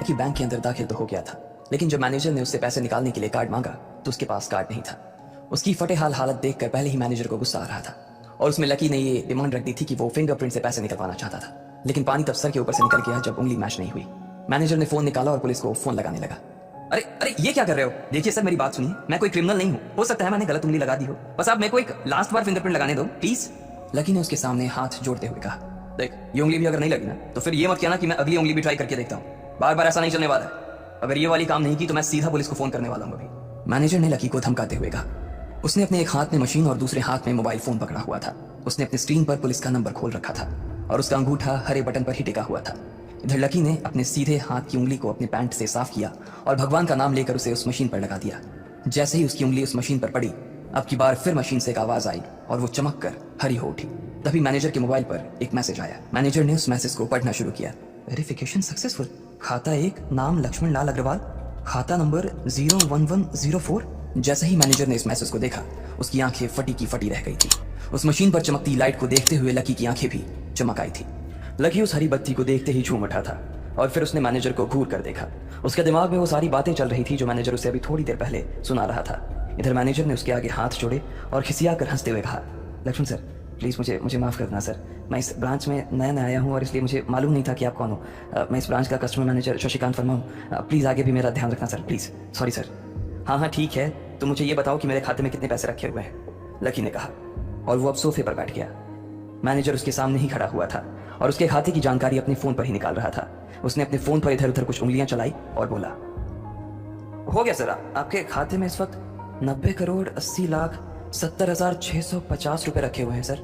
कि बैंक के अंदर दाखिल तो हो गया था, लेकिन जब मैनेजर ने उससे पैसे निकालने के लिए कार्ड मांगा तो उसके पास कार्ड नहीं था। उसकी फटेहाल हालत देखकर पहले ही मैनेजर को गुस्सा आ रहा था और उसमें लकी ने ये डिमांड रख दी थी कि वो फिंगरप्रिंट से पैसे निकलवाना चाहता था, लेकिन पानी तब सर के ऊपर से निकल गया जब उंगली मैच नहीं हुई। मैनेजर ने फोन निकाला और पुलिस को फोन लगाने लगा। अरे अरे ये क्या कर रहे हो? देखिए सर, मेरी बात सुनिए, मैं कोई क्रिमिनल नहीं हूँ। हो सकता है मैंने गलत उंगली लगा दी हो, बस आप मेरे को एक लास्ट बार फिंगरप्रिंट लगाने दो प्लीज। लकी ने उसके सामने हाथ जोड़ते हुए कहा, देख ये उंगली भी अगर नहीं लगी ना तो फिर ये मत कहना कि मैं अगली उंगली भी ट्राई करके देखता हूँ। बार बार ऐसा नहीं चलने वाला है। अगर ये वाली काम नहीं की तो मैं सीधा पुलिस को फोन करने वाला हूँ अभी। मैनेजर ने लकी को धमकाते हुए कहा। उसने अपने एक हाथ में मशीन और दूसरे हाथ में मोबाइल फोन पकड़ा हुआ था। उसने अपनी स्क्रीन पर पुलिस का नंबर खोल रखा था और उसका अंगूठा हरे बटन पर ही टिका हुआ था। इधर लकी ने अपने सीधे हाथ की उंगली को अपने पैंट से साफ किया और भगवान का नाम लेकर उसे उस मशीन पर लगा दिया। जैसे ही उसकी उंगली उस मशीन पर पड़ी, अब की बार फिर मशीन से एक आवाज आई और वो चमक कर हरी हो उठी। तभी मैनेजर के मोबाइल पर एक मैसेज आया। मैनेजर ने उस मैसेज को पढ़ना शुरू किया। Verification successful. खाता 1, नाम लक्ष्मण लाल अग्रवाल, खाता नंबर 01104। जैसे ही मैनेजर ने इस मैसेज को देखा, उसकी आंखें फटी की फटी रह गई थी। उस मशीन पर चमकती लाइट को देखते हुए लकी की आंखें भी चमक आई थी। लकी उस हरी बत्ती को देखते ही झूम उठा था और फिर उसने मैनेजर को घूर कर देखा। उसके दिमाग में वो सारी बातें चल रही थी जो मैनेजर उसे अभी थोड़ी देर पहले सुना रहा था। इधर मैनेजर ने उसके आगे हाथ जोड़े और खिसिया कर हंसते हुए कहा, लक्ष्मण सर प्लीज़ मुझे माफ़ कर देना सर। मैं इस ब्रांच में नया आया हूँ और इसलिए मुझे मालूम नहीं था कि आप कौन हो। मैं इस ब्रांच का कस्टमर मैनेजर शशिकांत वर्मा हूँ। प्लीज़ आगे भी मेरा ध्यान रखना सर, प्लीज़। Sorry sir. हाँ ठीक है, तो मुझे ये बताओ कि मेरे खाते में कितने पैसे रखे हुए हैं, लकी ने कहा और वो अब सोफे पर बैठ गया। मैनेजर उसके सामने ही खड़ा हुआ था और उसके खाते की जानकारी अपने फ़ोन पर ही निकाल रहा था। उसने अपने फ़ोन पर इधर उधर कुछ उंगलियां चलाई और बोला, हो गया सर, आपके खाते में इस वक्त 90,80,70,650 रुपए रखे हुए हैं सर।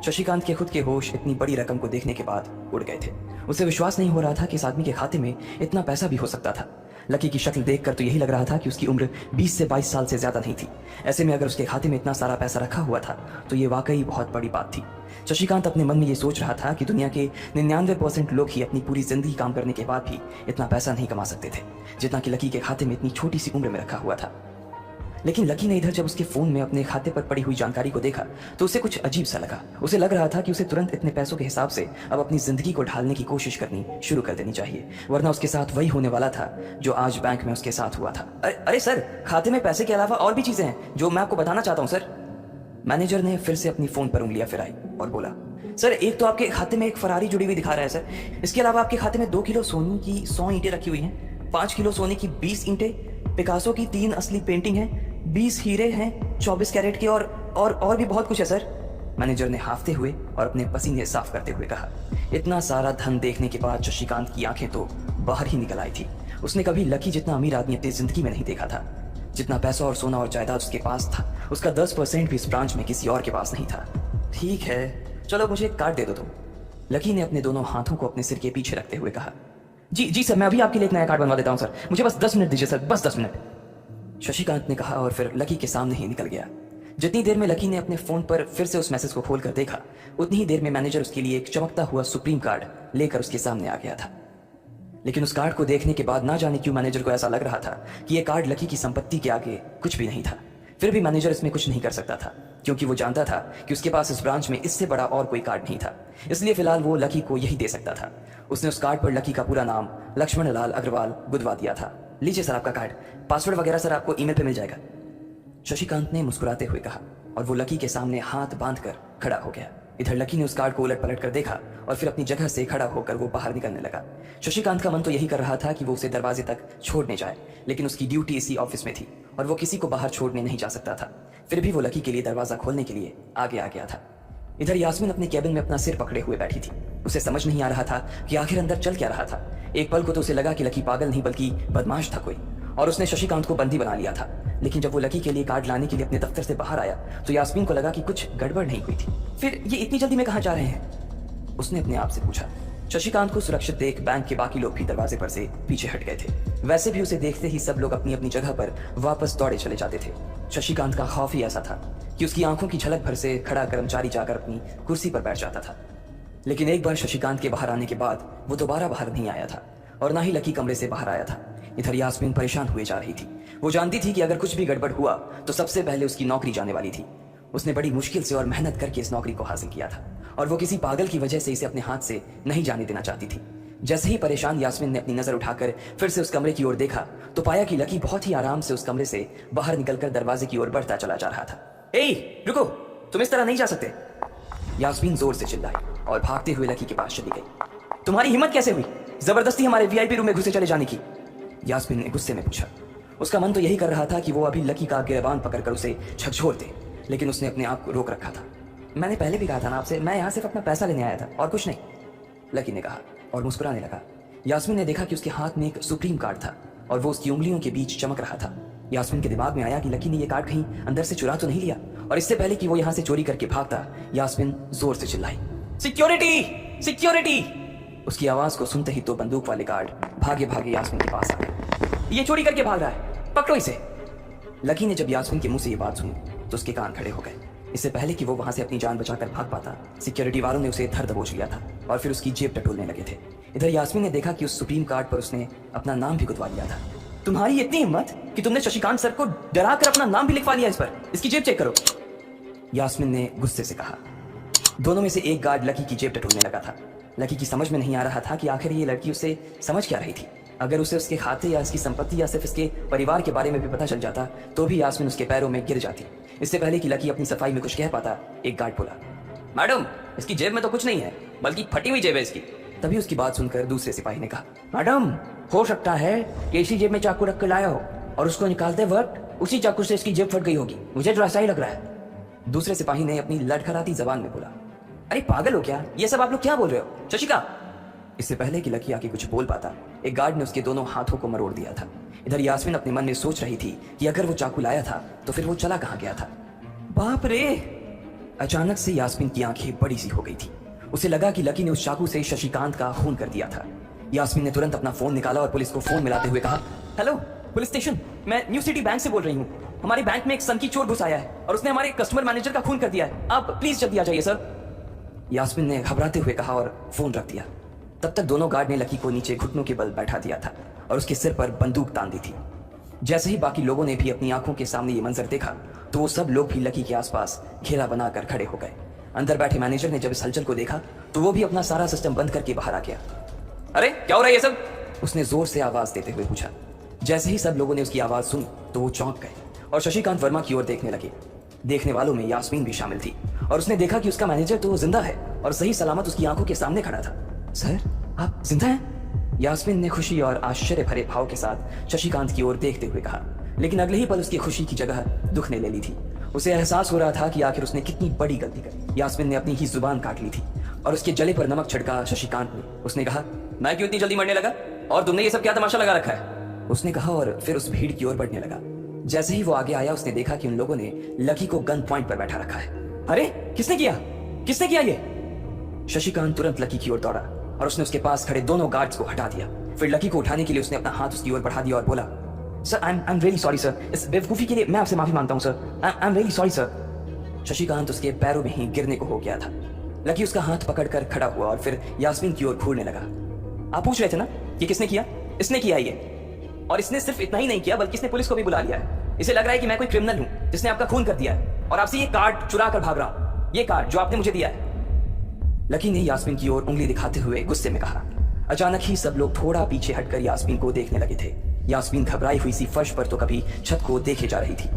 शशिकांत के खुद के होश इतनी बड़ी रकम को देखने के बाद उड़ गए थे। उसे विश्वास नहीं हो रहा था कि इस आदमी के खाते में इतना पैसा भी हो सकता था। लकी की शक्ल देखकर तो यही लग रहा था कि उसकी उम्र 20 से 22 साल से ज्यादा नहीं थी। ऐसे में अगर उसके खाते में इतना सारा पैसा रखा हुआ था तो ये वाकई बहुत बड़ी बात थी। शशिकांत अपने मन में ये सोच रहा था कि दुनिया के 99% लोग ही अपनी पूरी जिंदगी काम करने के बाद भी इतना पैसा नहीं कमा सकते थे जितना कि लकी के खाते में इतनी छोटी सी उम्र में रखा हुआ था। लेकिन लकी ने इधर जब उसके फोन में अपने खाते पर पड़ी हुई जानकारी को देखा तो उसे कुछ अजीब सा लगा। उसे लग रहा था कि उसे तुरंत इतने पैसों के हिसाब से अब अपनी जिंदगी को ढालने की कोशिश करनी शुरू कर देनी चाहिए, वरना उसके साथ वही होने वाला था जो आज बैंक में उसके साथ हुआ था। अरे सर, खाते में पैसे के अलावा और भी चीजें हैं जो मैं आपको बताना चाहता हूँ सर। मैनेजर ने फिर से अपनी फोन पर उंगलियां फिराई और बोला, सर एक तो आपके खाते में एक फरारी जुड़ी हुई दिखा रहा है सर। इसके अलावा आपके खाते में 2 किलो सोने की 100 ईंटें रखी हुई हैं, 5 किलो सोने की 20 ईंटें, पिकासो की 3 असली पेंटिंग है, 20 हीरे हैं 24 कैरेट के और भी बहुत कुछ है सर। मैनेजर ने हाफते हुए और अपने पसीने साफ करते हुए कहा। इतना सारा धन देखने के बाद शशिकांत की आंखें तो बाहर ही निकल आई थी। उसने कभी लकी जितना अमीर आदमी अपनी जिंदगी में नहीं देखा था। जितना पैसा और सोना और जायदाद उसके पास था, उसका 10% भी इस ब्रांच में किसी और के पास नहीं था। ठीक है, चलो मुझे एक कार्ड दे दो तुम, लकी ने अपने दोनों हाथों को अपने सिर के पीछे रखते हुए कहा। जी सर, मैं अभी आपके लिए एक नया कार्ड बनवा देता हूँ सर, मुझे बस 10 मिनट दीजिए सर, बस 10 मिनट, शशिकांत ने कहा और फिर लकी के सामने ही निकल गया। जितनी देर में लकी ने अपने फोन पर फिर से उस मैसेज को खोलकर देखा, उतनी ही देर में मैनेजर उसके लिए एक चमकता हुआ सुप्रीम कार्ड लेकर उसके सामने आ गया था। लेकिन उस कार्ड को देखने के बाद ना जाने क्यों मैनेजर को ऐसा लग रहा था कि यह कार्ड लकी की संपत्ति के आगे कुछ भी नहीं था। फिर भी मैनेजर इसमें कुछ नहीं कर सकता था क्योंकि वो जानता था कि उसके पास इस ब्रांच में इससे बड़ा और कोई कार्ड नहीं था। इसलिए फिलहाल वो लकी को यही दे सकता था। उसने उस कार्ड पर लकी का पूरा नाम लक्ष्मण लाल अग्रवाल गुदवा दिया था। लीजिए सर आपका कार्ड, पासवर्ड वगैरह सर आपको ईमेल पे मिल जाएगा, शशिकांत ने मुस्कुराते हुए कहा और वो लकी के सामने हाथ बांधकर खड़ा हो गया। इधर लकी ने उस कार्ड को उलट पलट कर देखा और फिर अपनी जगह से खड़ा होकर वो बाहर निकलने लगा। शशिकांत का मन तो यही कर रहा था कि वो उसे दरवाजे तक छोड़ने जाए, लेकिन उसकी ड्यूटी इसी ऑफिस में थी और वो किसी को बाहर छोड़ने नहीं जा सकता था। फिर भी वो लकी के लिए दरवाजा खोलने के लिए आगे आ गया था। इधर यास्मीन अपने कैबिन में अपना सिर पकड़े हुए बैठी थी। उसे समझ नहीं आ रहा था कि आखिर अंदर चल क्या रहा था। एक पल को तो उसे लगा कि लकी पागल नहीं बल्कि बदमाश था कोई और उसने शशिकांत को बंदी बना लिया था। लेकिन जब वो लकी के लिए कार्ड लाने के लिए अपने दफ्तर से बाहर आया तो यास्मीन को लगा कि कुछ गड़बड़ नहीं हुई थी। फिर ये इतनी जल्दी में कहाँ जा रहे हैं, उसने अपने आप से पूछा। शशिकांत को सुरक्षित देख बैंक के बाकी लोग भी दरवाजे पर से पीछे हट गए थे। वैसे भी उसे देखते ही सब लोग अपनी अपनी जगह पर वापस दौड़े चले जाते थे। शशिकांत का खौफ ही ऐसा था कि उसकी आंखों की झलक भर से खड़ा कर्मचारी जाकर अपनी कुर्सी पर बैठ जाता था। लेकिन एक बार शशिकांत के बाहर आने के बाद वो दोबारा बाहर नहीं आया था और ना ही लकी कमरे से बाहर आया था। इधर यास्मीन परेशान हुए जा रही थी। वो जानती थी कि अगर कुछ भी गड़बड़ हुआ तो सबसे पहले उसकी नौकरी जाने वाली थी। उसने बड़ी मुश्किल से और मेहनत करके इस नौकरी को हासिल किया था और वो किसी पागल की वजह से इसे अपने हाथ से नहीं जाने देना चाहती थी। जैसे ही परेशान यास्मीन ने अपनी नजर उठाकर फिर से उस कमरे की ओर देखा तो पाया कि लकी बहुत ही आराम से उस कमरे से बाहर निकलकर दरवाजे की ओर बढ़ता चला जा रहा था। ए, रुको, तुम इस तरह नहीं जा सकते। यास्मीन जोर से चिल्लाई और भागते हुए लकी के पास चली गई। तुम्हारी हिम्मत कैसे हुई जबरदस्ती हमारे वीआईपी रूम में घुसे चले जाने की? यास्मीन ने गुस्से में पूछा। उसका मन तो यही कर रहा था कि वो अभी लकी का गिरबान पकड़कर उसे झकझोर दे, लेकिन उसने अपने आप को रोक रखा था। मैंने पहले भी कहा था ना आपसे, मैं यहाँ सिर्फ अपना पैसा लेने आया था और कुछ नहीं, लकी ने कहा और मुस्कुराने लगा। यास्मीन ने देखा कि उसके हाथ में एक सुप्रीम कार्ड था और वो उसकी उंगलियों के बीच चमक रहा था। यास्मीन के दिमाग में आया कि लकी ने ये कार्ड कहीं अंदर से चुरा तो नहीं लिया, और इससे पहले कि वो यहाँ से चोरी करके भागता यास्मीन जोर से चिल्लाई, सिक्योरिटी सिक्योरिटी। उसकी आवाज को सुनते ही तो बंदूक वाले गार्ड भागे भागे यास्मीन के पास आ गए। ये चोरी करके भाग रहा है, पकड़ो इसे। लकी ने जब यास्मीन के मुंह से ये बात सुनी तो उसके कान खड़े हो गए। इससे पहले कि वो वहां से अपनी जान बचाकर भाग पाता, सिक्योरिटी वालों ने उसे धर दबोच लिया था और फिर उसकी जेब टटोलने लगे थे। इधर यास्मीन ने देखा कि उस सुप्रीम कार्ड पर उसने अपना नाम भी गुदवा लिया था। तुम्हारी इतनी हिम्मत कि तुमने शशिकांत सर को डरा कर अपना नाम भी लिखवा लिया इस पर, इसकी जेब चेक करो, यास्मीन ने गुस्से से कहा। दोनों में से एक गार्ड लकी की जेब टटोलने लगा था। लकी की समझ में नहीं आ रहा था कि आखिर ये लड़की उसे समझ क्या रही थी। अगर उसे उसके खाते या उसकी संपत्ति या सिर्फ इसके परिवार के बारे में भी पता चल जाता तो भी यास्मीन उसके पैरों में गिर जाती। इससे पहले कि लकी अपनी सफाई में कुछ कह पाता, एक गार्ड बोला, मैडम इसकी जेब में तो कुछ नहीं है, बल्कि फटी हुई जेब है इसकी। तभी उसकी बात सुनकर दूसरे सिपाही ने कहा, मैडम हो सकता है कि इसी जेब में चाकू रख कर लाया हो और उसको निकालते वक्त उसी चाकू से इसकी जेब फट गई होगी, मुझे तो ऐसा ही लग रहा है। दूसरे सिपाही ने अपनी लड़खड़ाती जबान में बोला, अरे पागल हो क्या, ये सब आप लोग क्या बोल रहे हो शशिका। इससे पहले कि लकी आके कुछ बोल पाता, एक गार्ड ने उसके दोनों हाथों को मरोड़ दिया था। इधर यास्मीन अपने मन में सोच रही थी कि अगर वो चाकू लाया था तो फिर वो चला कहाँ गया था। बाप रे! अचानक से यास्मीन की आंखें बड़ी सी हो गई थी। उसे लगा कि लकी ने उस चाकू से शशिकांत का खून कर दिया था। यास्मीन ने तुरंत अपना फोन निकाला और पुलिस को फोन मिलाते हुए कहा, हेलो पुलिस स्टेशन, मैं न्यू सिटी बैंक से बोल रही हूँ। हमारे बैंक में एक सनकी चोर घुस आया है और उसने हमारे कस्टमर मैनेजर का खून कर दिया है, आप प्लीज जल्दी आ जाइए सर, यास्मीन ने घबराते हुए कहा और फोन रख दिया। तब तक दोनों गार्ड ने लकी को नीचे घुटनों के बल बैठा दिया था और उसके सिर पर बंदूक तान दी थी। जैसे ही बाकी लोगों ने भी अपनी आंखों के सामने ये मंजर देखा तो वो सब लोग भी लकी के आसपास घेरा बनाकर खड़े हो गए। अंदर बैठे मैनेजर ने जब इस हलचल को देखा तो वो भी अपना सारा सिस्टम बंद करके बाहर आ गया। अरे क्या हो रहा है ये सब, उसने जोर से आवाज देते हुए पूछा। जैसे ही सब लोगों ने उसकी आवाज सुनी तो वो चौंक गए और शशिकांत वर्मा की ओर देखने लगे। देखने वालों में यास्मीन भी शामिल थी और उसने देखा कि उसका मैनेजर तो जिंदा है और सही सलामत उसकी आंखों के सामने खड़ा था। सर आप जिंदा हैं? यास्मीन ने खुशी और आश्चर्य भरे भाव के साथ शशिकांत की ओर देखते हुए कहा, लेकिन अगले ही पल उसकी खुशी की जगह दुख ने ले ली थी। उसे एहसास हो रहा था कि आखिर उसने कितनी बड़ी गलती करी। यास्मीन ने अपनी ही जुबान काट ली थी और उसके जले पर नमक छिड़का शशिकांत ने। उसने कहा, मैं क्यों इतनी जल्दी मरने लगा और तुमने ये सब क्या तमाशा लगा रखा है, उसने कहा और फिर उस भीड़ की ओर बढ़ने लगा। जैसे ही वो आगे आया उसने देखा कि उन लोगों ने लकी को गन पॉइंट पर बैठा रखा है। अरे किसने किया ये? शशिकांत तुरंत लकी की ओर दौड़ा और उसने उसके पास खड़े दोनों गार्ड्स को हटा दिया। फिर लकी को उठाने के लिए उसने अपना हाथ उसकी ओर बढ़ा दिया और बोला, sir I am really sorry sir, इस बेवकूफी के लिए मैं आपसे माफी मांगता हूँ sir, I am really sorry sir. Shashikant उसके पैरों में ही गिरने को हो गया था। लकी उसका हाथ पकड़कर खड़ा हुआ और फिर यास्मीन की ओर घूरने लगा। आप पूछ रहे थे ना ये किसने किया? इसने किया ये, और इसने सिर्फ इतना ही नहीं किया बल्कि इसने पुलिस को भी बुला लिया है। इसे लग रहा है कि मैं कोई क्रिमिनल हूं जिसने आपका खून कर दिया है और आपसे ये कार्ड चुरा कर भाग रहा हूं, ये कार्ड जो आपने मुझे दिया है। लकी ने यास्मीन की ओर उंगली दिखाते हुए गुस्से में कहा। अचानक ही सब लोग थोड़ा पीछे हटकर यास्मीन को देखने लगे थे। यास्मीन घबराई हुई सी फर्श पर तो कभी छत को देखे जा रही थी।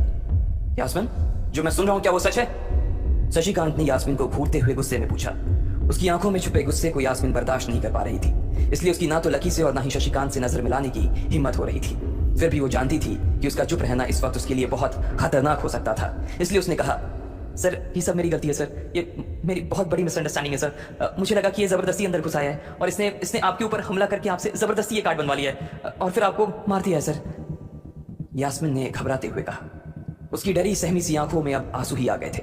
यास्मीन, जो मैं सुन रहा हूं क्या वो सच है? शशिकांत ने यास्मीन को घूरते हुए गुस्से में पूछा। उसकी आंखों में छुपे गुस्से को यास्मीन बर्दाश्त नहीं कर पा रही थी, इसलिए उसकी ना तो लकी से और ना ही शशिकांत से नजर मिलाने की हिम्मत हो रही थी। फिर भी वो जानती थी कि उसका चुप रहना इस वक्त उसके लिए बहुत खतरनाक हो सकता था, इसलिए उसने कहा, सर ये सब मेरी गलती है सर, ये मेरी बहुत बड़ी मिसअंडरस्टैंडिंग है सर। मुझे लगा कि ये जबरदस्ती अंदर घुस आया है और इसने आपके ऊपर हमला करके आपसे जबरदस्ती ये कार्ड बनवा लिया है और फिर आपको मार दिया है सर, यास्मीन ने घबराते हुए कहा। उसकी डरी सहमी सी आंखों में अब आंसू ही आ गए थे।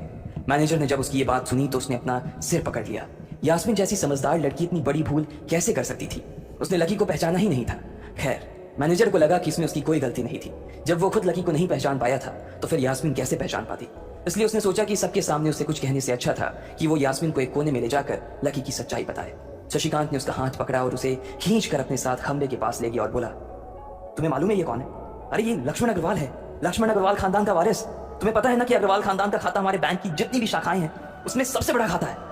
मैनेजर ने जब उसकी ये बात सुनी तो उसने अपना सिर पकड़ लिया। यास्मीन जैसी समझदार लड़की इतनी बड़ी भूल कैसे कर सकती थी? उसने लकी को पहचाना ही नहीं था। खैर, मैनेजर को लगा कि इसमें उसकी कोई गलती नहीं थी। जब वो खुद लकी को नहीं पहचान पाया था तो फिर यास्मीन कैसे पहचान पाती? इसलिए उसने सोचा कि सबके सामने उसे कुछ कहने से अच्छा था कि वो यास्मीन को एक कोने में ले जाकर लकी की सच्चाई बताए। शशिकांत ने उसका हाथ पकड़ा और उसे खींच कर अपने साथ खंबे के पास ले गया और बोला, तुम्हें मालूम है ये कौन है? अरे ये लक्ष्मण अग्रवाल है, लक्ष्मण अग्रवाल खानदान का वारिस। तुम्हें पता है ना कि अग्रवाल खानदान का खाता हमारे बैंक की जितनी भी शाखाएं हैं उसमें सबसे बड़ा खाता है।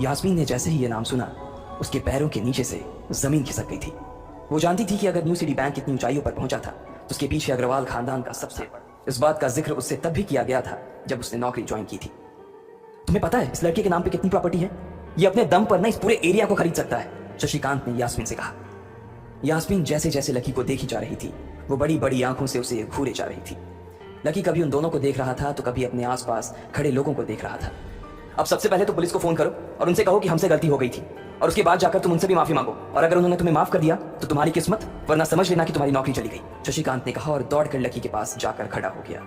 यास्मीन ने जैसे ही ये नाम सुना उसके पैरों के नीचे से जमीन खिसक गई थी। वो जानती थी कि अगर न्यू सिटी बैंक इतनी ऊंचाइयों पर पहुंचा था तो उसके पीछे अग्रवाल खानदान का सबसे इस बात का जिक्र उससे तब भी किया गया था जब उसने नौकरी ज्वाइन की थी। तुम्हें पता है इस लड़के के नाम पे कितनी प्रॉपर्टी है? ये अपने दम पर ना इस पूरे एरिया को खरीद सकता है, शशिकांत ने यास्मीन से कहा। यास्मीन जैसे जैसे लकी को देखी जा रही थी वो बड़ी बड़ी आंखों से उसे घूरे जा रही थी। लकी कभी उन दोनों को देख रहा था तो कभी अपने आसपास खड़े लोगों को देख रहा था। अब सबसे पहले तो पुलिस को फोन करो और उनसे कहो कि हमसे गलती हो गई थी, और उसके बाद जाकर तुम उनसे भी माफी मांगो, और अगर उन्होंने तुम्हें माफ कर दिया तो तुम्हारी किस्मत, वरना समझ लेना कि तुम्हारी नौकरी चली गई, शशिकांत ने कहा और दौड़कर लकी के पास जाकर खड़ा हो गया।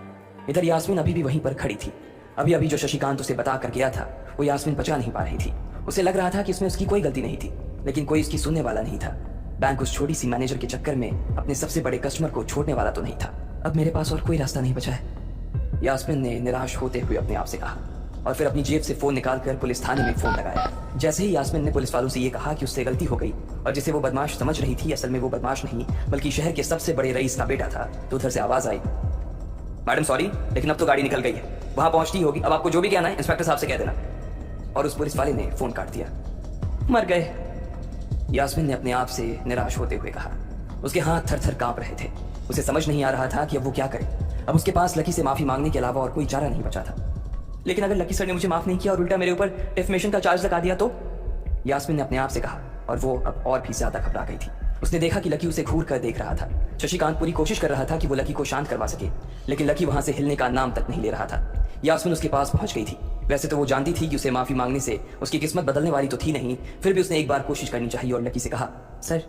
इधर यास्मीन अभी भी वहीं पर खड़ी थी। अभी अभी जो शशिकांत उसे बता कर गया था वो यास्मीन पचा नहीं पा रही थी। उसे लग रहा था कि इसमें उसकी कोई गलती नहीं थी, लेकिन कोई उसकी सुनने वाला नहीं था। बैंक उस छोटी सी मैनेजर के चक्कर में अपने सबसे बड़े कस्टमर को छोड़ने वाला तो नहीं था। अब मेरे पास और कोई रास्ता नहीं बचा है, यास्मीन ने निराश होते हुए अपने आप से कहा, और फिर अपनी जेब से फोन निकालकर पुलिस थाने में फोन लगाया। जैसे ही यास्मीन ने पुलिस वालों से ये कहा कि उससे गलती हो गई और जिसे वो बदमाश समझ रही थी असल में वो बदमाश नहीं बल्कि शहर के सबसे बड़े रईस का बेटा था, तो उधर से आवाज आई, मैडम सॉरी लेकिन अब तो गाड़ी निकल गई है, वहां पहुंचती होगी, अब आपको जो भी कहना है इंस्पेक्टर साहब से कह देना। और उस पुलिस वाले ने फोन काट दिया। मर गए, यास्मीन ने अपने आप से निराश होते हुए कहा। उसके हाथ थर थर कांप रहे थे। उसे समझ नहीं आ रहा था कि अब वो क्या करे। अब उसके पास लकी से माफी मांगने के अलावा और कोई चारा नहीं बचा था। लेकिन अगर लकी सर ने मुझे माफ नहीं किया और उल्टा मेरे ऊपर डिफेमेशन का चार्ज लगा दिया तो, यास्मीन ने अपने आप से कहा, और वो अब और भी ज्यादा घबरा गई थी। उसने देखा कि लकी उसे घूर कर देख रहा था। शशिकांत पूरी कोशिश कर रहा था कि वो लकी को शांत करवा सके, लेकिन लकी वहां से हिलने का नाम तक नहीं ले रहा था। यास्मीन उसके पास पहुंच गई थी। वैसे तो वो जानती थी कि उसे माफी मांगने से उसकी किस्मत बदलने वाली तो थी नहीं, फिर भी उसने एक बार कोशिश करनी चाहिए और लकी से कहा, सर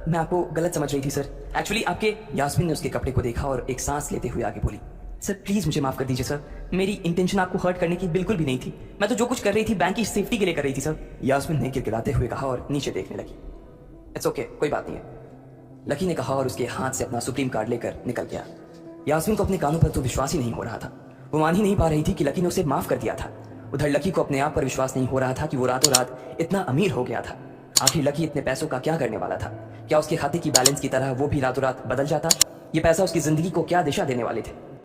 मैं आपको गलत समझ रही थी सर, एक्चुअली आपके। यास्मीन ने उसके कपड़े को देखा और एक सांस लेते हुए आगे बोली, सर प्लीज मुझे माफ कर दीजिए सर, मेरी इंटेंशन आपको हर्ट करने की बिल्कुल भी नहीं थी, मैं तो जो कुछ कर रही थी बैंक की सेफ्टी के लिए कर रही थी सर। यास्मीन ने गिड़गिड़ाते हुए कहा और नीचे देखने लगी। इट्स ओके, कोई बात नहीं है, लकी ने कहा और उसके हाथ से अपना सुप्रीम कार्ड लेकर निकल गया। यास्मीन को अपने कानों पर तो विश्वास ही नहीं हो रहा था। वो मान ही नहीं पा रही थी कि लकी ने उसे माफ कर दिया था। उधर लकी को अपने आप पर विश्वास नहीं हो रहा था कि वो रातों रात इतना अमीर हो गया था। आखिर लकी इतने पैसों का क्या करने वाला था? क्या उसके खाते की बैलेंस की तरह वो भी रातों रात बदल जाता? ये पैसा उसकी जिंदगी को क्या दिशा देने वाले थे?